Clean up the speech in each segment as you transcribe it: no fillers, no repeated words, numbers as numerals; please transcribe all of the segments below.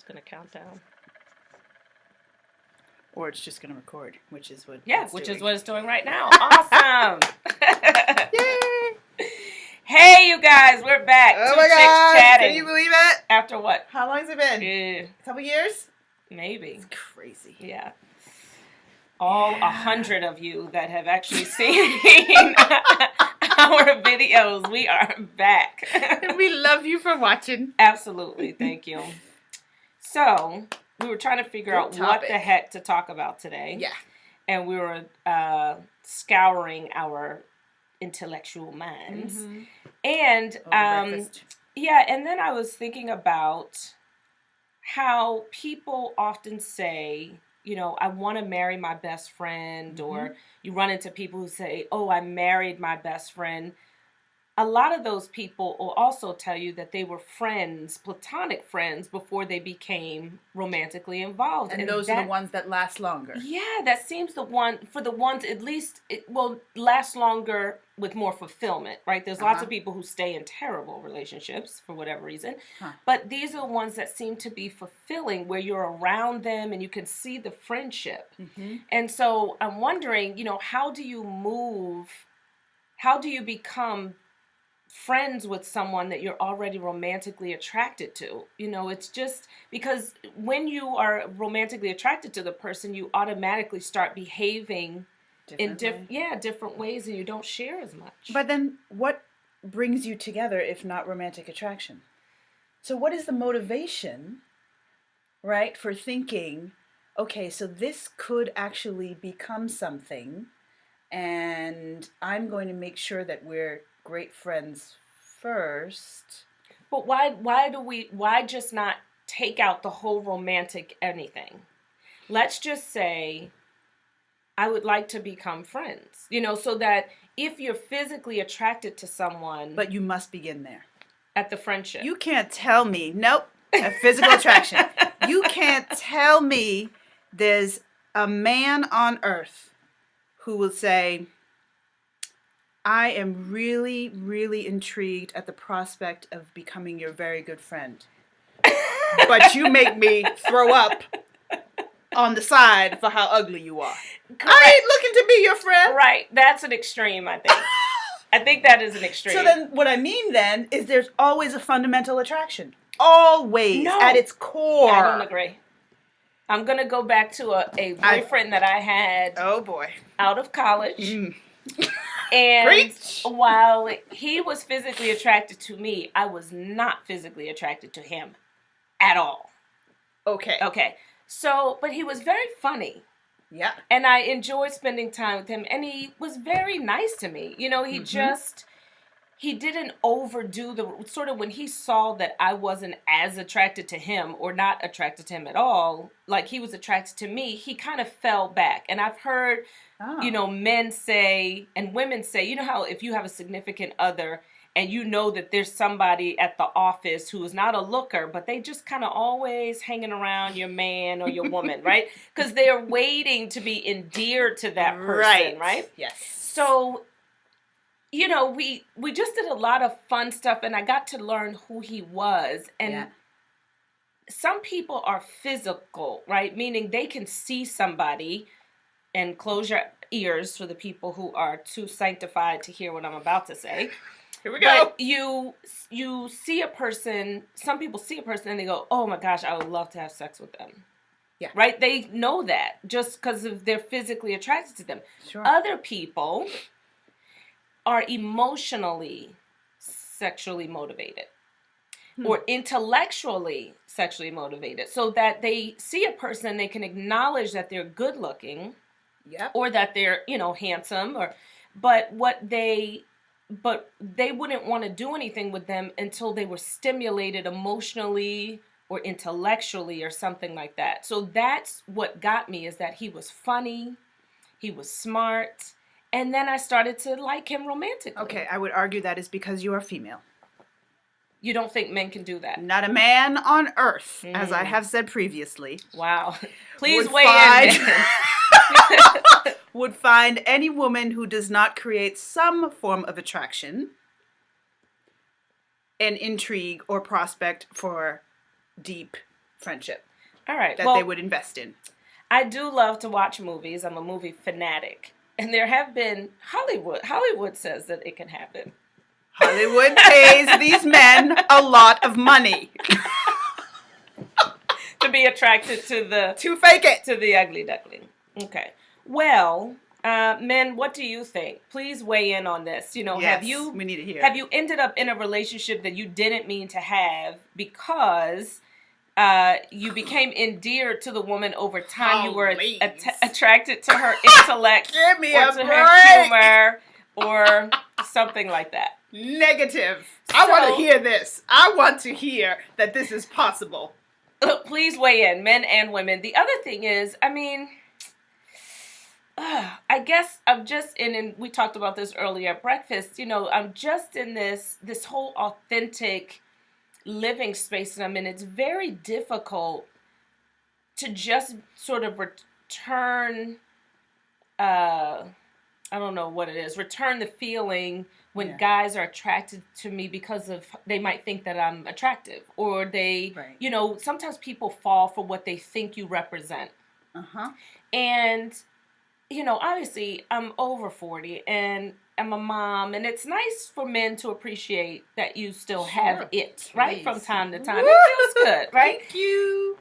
going to count down. Or it's just going to record, which is what is what it's doing right now. Awesome. Yay! Hey, you guys, we're back. Oh Two my chicks God! chatting. Can you believe it? After what? How long has it been? A couple years? Maybe. It's crazy. Yeah. All 100 of you that have actually seen our videos, we are back. And we love you for watching. Absolutely. Thank you. So, we were trying to figure out what the heck to talk about today. Yeah. And we were scouring our intellectual minds. Mm-hmm. And, and then I was thinking about how people often say, I want to marry my best friend, mm-hmm. or you run into people who say, oh, I married my best friend. A lot of those people will also tell you that they were friends, platonic friends, before they became romantically involved. And those are the ones that last longer. Yeah, that seems the one, for the ones at least, it will last longer with more fulfillment, right? There's lots of people who stay in terrible relationships for whatever reason. But these are the ones that seem to be fulfilling, where you're around them and you can see the friendship. Mm-hmm. And so I'm wondering, how do you become friends with someone that you're already romantically attracted to? It's just because when you are romantically attracted to the person, you automatically start behaving in different ways, and you don't share as much. But then what brings you together if not romantic attraction? So what is the motivation, right, for thinking, okay, so this could actually become something, and I'm going to make sure that we're great friends first? But why just not take out the whole romantic anything? Let's just say, I would like to become friends, so that if you're physically attracted to someone. But you must begin there. At the friendship. You can't tell me, nope, a physical attraction. You can't tell me there's a man on earth who will say, I am really, really intrigued at the prospect of becoming your very good friend. But you make me throw up on the side for how ugly you are. Correct. I ain't looking to be your friend. Right. That's an extreme, I think. I think that is an extreme. So then what I mean then is there's always a fundamental attraction. Always. No, at its core. I don't agree. I'm going to go back to a boyfriend that I had. Oh, boy. Out of college. And Preach. While he was physically attracted to me, I was not physically attracted to him at all. Okay. So, but he was very funny. Yeah. And I enjoyed spending time with him. And he was very nice to me. He didn't overdo the sort of, when he saw that I wasn't as attracted to him or not attracted to him at all, like he was attracted to me, he kind of fell back. And I've heard, men say and women say, how if you have a significant other and that there's somebody at the office who is not a looker, but they just kind of always hanging around your man or your woman, right? Because they're waiting to be endeared to that person, right? Yes. So, we just did a lot of fun stuff, and I got to learn who he was. And some people are physical, right? Meaning they can see somebody, and close your ears for the people who are too sanctified to hear what I'm about to say. Here we go. But you see a person, some people see a person and they go, oh my gosh, I would love to have sex with them. Yeah. Right? They know that just because they're physically attracted to them. Sure. Other people are emotionally sexually motivated or intellectually sexually motivated, so that they see a person, they can acknowledge that they're good looking, or that they're, handsome, but they wouldn't want to do anything with them until they were stimulated emotionally or intellectually or something like that. So that's what got me, is that he was funny, he was smart, and then I started to like him romantically. Okay, I would argue that is because you are female. You don't think men can do that? Not a man on earth, as I have said previously. Wow. Please weigh in. Would find any woman who does not create some form of attraction, an intrigue, or prospect for deep friendship. All right. That they would invest in. I do love to watch movies. I'm a movie fanatic. And there have been Hollywood says that it can happen. Hollywood pays these men a lot of money. To be attracted to fake it. To the ugly duckling. Okay. Well, men, what do you think? Please weigh in on this. Yes, we need to hear. Have you ended up in a relationship that you didn't mean to have because you became endeared to the woman over time? You were attracted to her intellect Give me or a to break. her humor or something like that. Negative. I want to hear this. I want to hear that this is possible. Please weigh in, men and women. The other thing is, I guess I'm just in, and we talked about this earlier at breakfast, I'm just in this whole authentic living space, and I'm in. It's very difficult to just sort of return, I don't know what it is, return the feeling when guys are attracted to me because of, they might think that I'm attractive, or they, sometimes people fall for what they think you represent. Uh-huh. And, obviously I'm over 40 and I'm a mom, and it's nice for men to appreciate that you still have it, right? From time to time. It feels good, right? Thank you.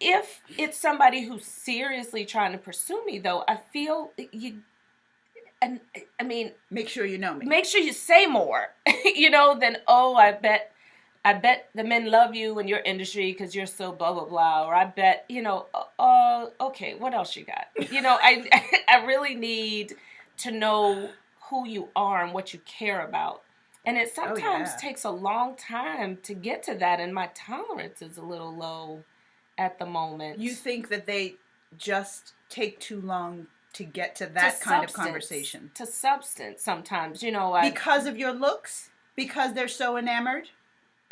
If it's somebody who's seriously trying to pursue me, though, I feel make sure you know me. Make sure you say more, than, I bet the men love you in your industry because you're so blah, blah, blah. Or I bet, okay, what else you got? I really need to know who you are and what you care about. And it sometimes takes a long time to get to that. And my tolerance is a little low at the moment. You think that they just take too long to get to that kind of conversation? To substance sometimes, because of your looks? Because they're so enamored?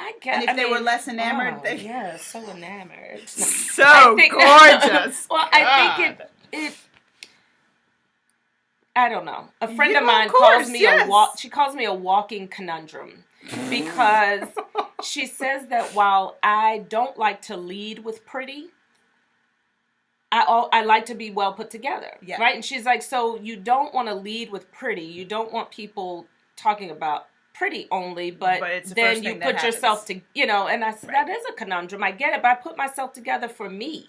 I guess. And if they were less enamored, so enamored. So gorgeous. Well, I think it. I don't know. A friend of mine calls me She calls me a walking conundrum because she says that while I don't like to lead with pretty, I like to be well put together, right? And she's like, so you don't want to lead with pretty. You don't want people talking about pretty only, but then you put yourself to, and I said, that is a conundrum. I get it, but I put myself together for me.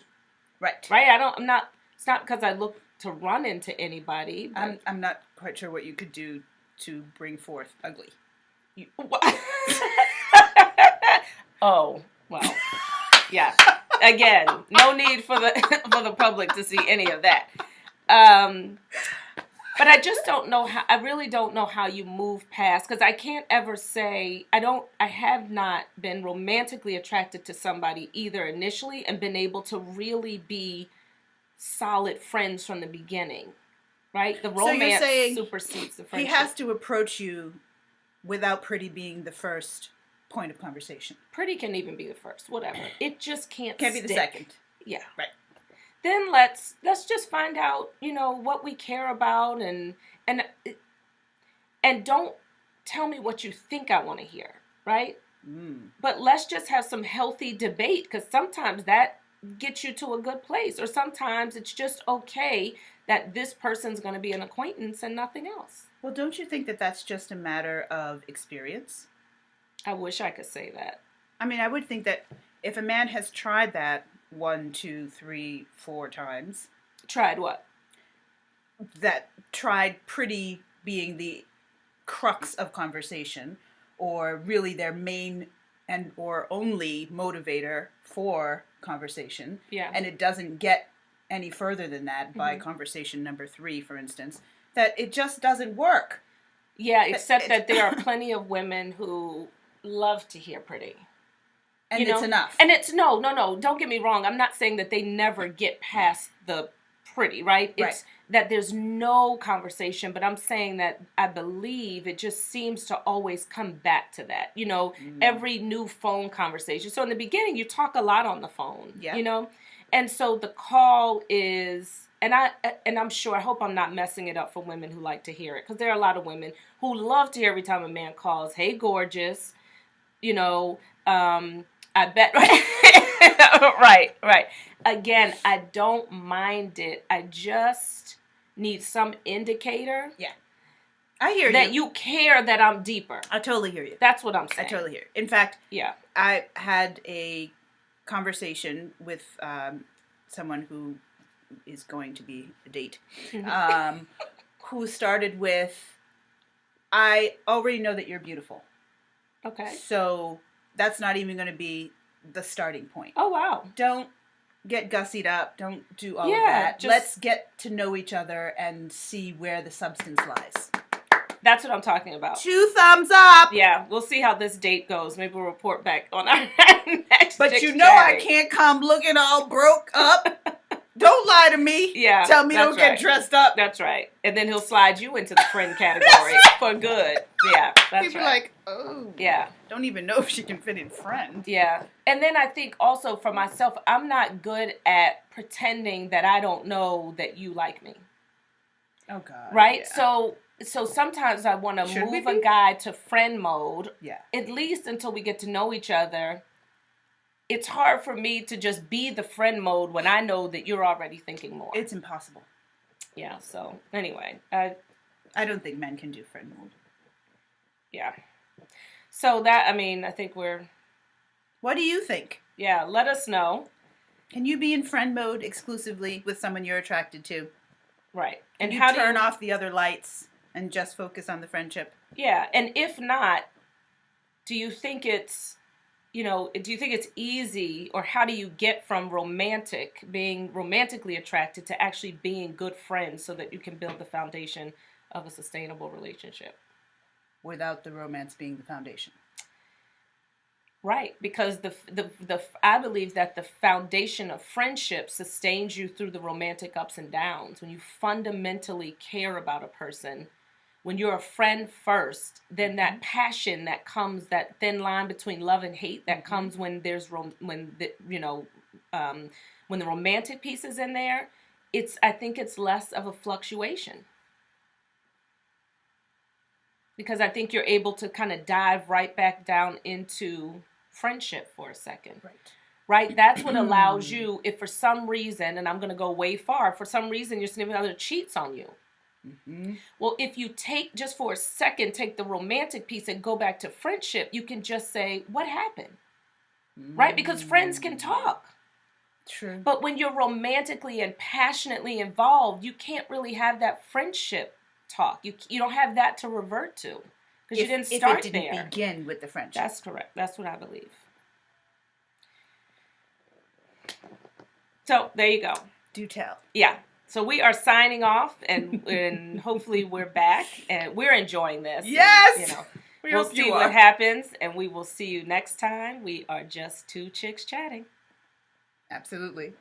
Right. It's not because I look to run into anybody. I'm not quite sure what you could do to bring forth ugly. Oh, well, yeah. Again, no need for the public to see any of that. But I just don't know how. I really don't know how you move past, because I can't ever say I have not been romantically attracted to somebody either initially and been able to really be solid friends from the beginning, right? The romance supersedes the friendship. He has to approach you without pretty being the first point of conversation. Pretty can even be the first, whatever. It just can't be the second. Yeah. Right. Then let's just find out, what we care about, and don't tell me what you think I want to hear, right? But let's just have some healthy debate, because sometimes that gets you to a good place, or sometimes it's just okay that this person's going to be an acquaintance and nothing else. Well, don't you think that that's just a matter of experience? I wish I could say that. I would think that if a man has tried that 1, 2, 3, 4 times. Tried what? That tried pretty being the crux of conversation, or really their main and or only motivator for conversation. Yeah. And it doesn't get any further than that by conversation number 3, for instance, that it just doesn't work. Yeah, except that there are plenty of women who love to hear pretty. And it's enough. And it's, no, don't get me wrong. I'm not saying that they never get past the pretty, right? It's that there's no conversation, but I'm saying that I believe it just seems to always come back to that, every new phone conversation. So in the beginning, you talk a lot on the phone, and so the call is, and I'm sure, I hope I'm not messing it up for women who like to hear it, because there are a lot of women who love to hear every time a man calls, hey, gorgeous, I bet, right? Right. Again, I don't mind it. I just need some indicator. Yeah. I hear that you care that I'm deeper. I totally hear you. That's what I'm saying. I totally hear you. In fact, yeah, I had a conversation with someone who is going to be a date, who started with, I already know that you're beautiful. Okay. So that's not even going to be the starting point. Oh, wow. Don't get gussied up. Don't do all of that. Let's get to know each other and see where the substance lies. That's what I'm talking about. 2 thumbs up. Yeah, we'll see how this date goes. Maybe we'll report back on our next. But you know I can't come looking all broke up. Don't lie to me. Yeah. Tell me don't get dressed up. That's right. And then he'll slide you into the friend category for good. Yeah, that's People right. like, oh. Yeah. Don't even know if she can fit in friend. Yeah. And then I think also for myself, I'm not good at pretending that I don't know that you like me. Oh, God. Right? Yeah. So sometimes I want to move a guy to friend mode, yeah, at least until we get to know each other. It's hard for me to just be the friend mode when I know that you're already thinking more. It's impossible. Yeah, so anyway. I don't think men can do friend mode. Yeah. So I think we're... What do you think? Yeah, let us know. Can you be in friend mode exclusively with someone you're attracted to? Right. And how do you turn off the other lights and just focus on the friendship? Yeah, and if not, do you think it's easy, or how do you get from being romantically attracted to actually being good friends so that you can build the foundation of a sustainable relationship? Without the romance being the foundation. Right, because I believe that the foundation of friendship sustains you through the romantic ups and downs. When you fundamentally care about a person, when you're a friend first, then that passion that comes, that thin line between love and hate that comes when there's when the romantic piece is in there, I think it's less of a fluctuation. Because I think you're able to kind of dive right back down into friendship for a second. Right? That's what allows you, if for some reason, and I'm going to go way far, for some reason your significant other cheats on you. Mm-hmm. Well, if you take the romantic piece and go back to friendship, you can just say, what happened? Right? Because friends can talk. True. But when you're romantically and passionately involved, you can't really have that friendship talk. You don't have that to revert to because you didn't start there. It didn't begin with the friendship. That's correct. That's what I believe. So there you go. Do tell. Yeah. So we are signing off, and hopefully we're back, and we're enjoying this. Yes. And, we'll see what happens, and we will see you next time. We are just two chicks chatting. Absolutely.